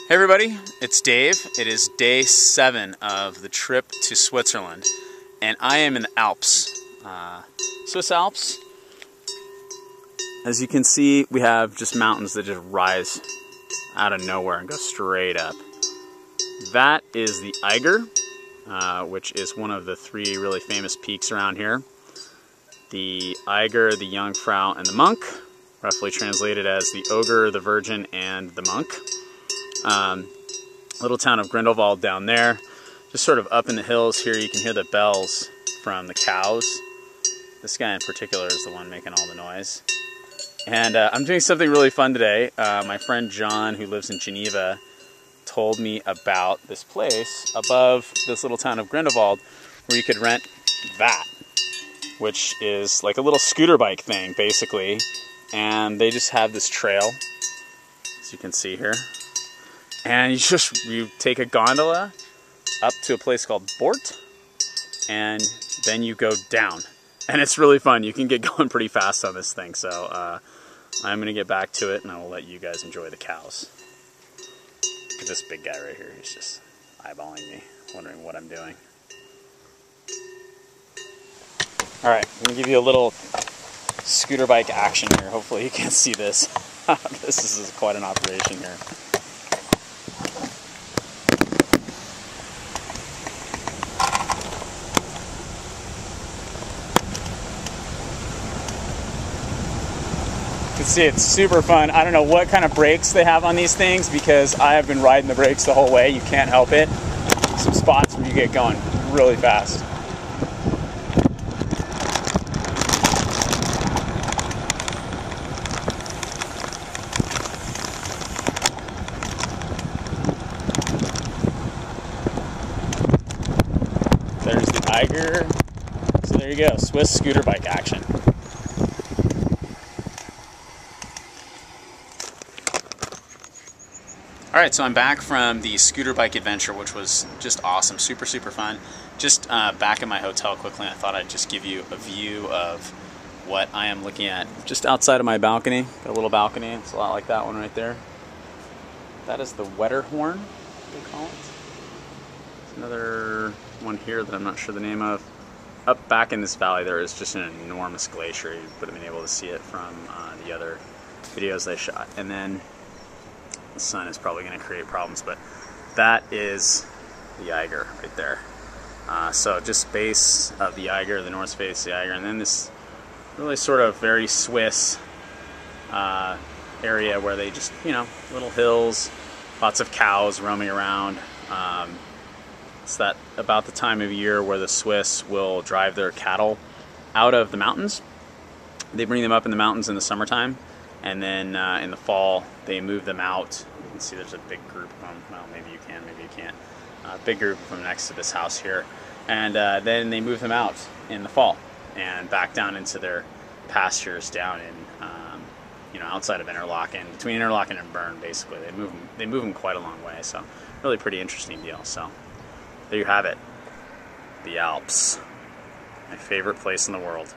Hey everybody, it's Dave. It is day 7 of the trip to Switzerland, and I am in the Alps, Swiss Alps. As you can see, we have just mountains that just rise out of nowhere and go straight up. That is the Eiger, which is one of the 3 really famous peaks around here. The Eiger, the Jungfrau, and the Monk, roughly translated as the Ogre, the Virgin, and the Monk. Little town of Grindelwald down there. Just sort of up in the hills here, you can hear the bells from the cows. This guy in particular is the one making all the noise. And I'm doing something really fun today. My friend John, who lives in Geneva, told me about this place above this little town of Grindelwald where you could rent that, which is like a little scooter bike thing, basically. And they just have this trail, as you can see here. And you take a gondola up to a place called Bort, and then you go down. And it's really fun. You can get going pretty fast on this thing. So I'm going to get back to it, and I will let you guys enjoy the cows. Look at this big guy right here. He's just eyeballing me, wondering what I'm doing. All right, I'm going to give you a little scooter bike action here. Hopefully you can see this. This is quite an operation here. You can see it's super fun. I don't know what kind of brakes they have on these things because I have been riding the brakes the whole way. You can't help it. Some spots where you get going really fast. There's the Eiger. So there you go, Swiss scooter bike action. Alright, so I'm back from the scooter bike adventure, which was just awesome, super fun. Just back in my hotel quickly, I thought I'd just give you a view of what I am looking at just outside of my balcony. Got a little balcony, it's a lot like that one right there. That is the Wetterhorn, they call it. There's another one here that I'm not sure the name of. Up back in this valley there is just an enormous glacier. You would have been able to see it from the other videos I shot. And then the sun is probably going to create problems, but that is the Eiger right there. So just base of the Eiger, the north face of the Eiger, and then this really sort of very Swiss area where they just, you know, little hills, lots of cows roaming around. It's that about the time of year where the Swiss will drive their cattle out of the mountains. They bring them up in the mountains in the summertime, and then in the fall they move them out. You can see there's a big group of them. Well, maybe you can, maybe you can't. Big group of them next to this house here. And then they move them out in the fall and back down into their pastures down in, you know, outside of Interlaken, between Interlaken and Bern, basically. They move them quite a long way, so really pretty interesting deal. So there you have it, the Alps, my favorite place in the world.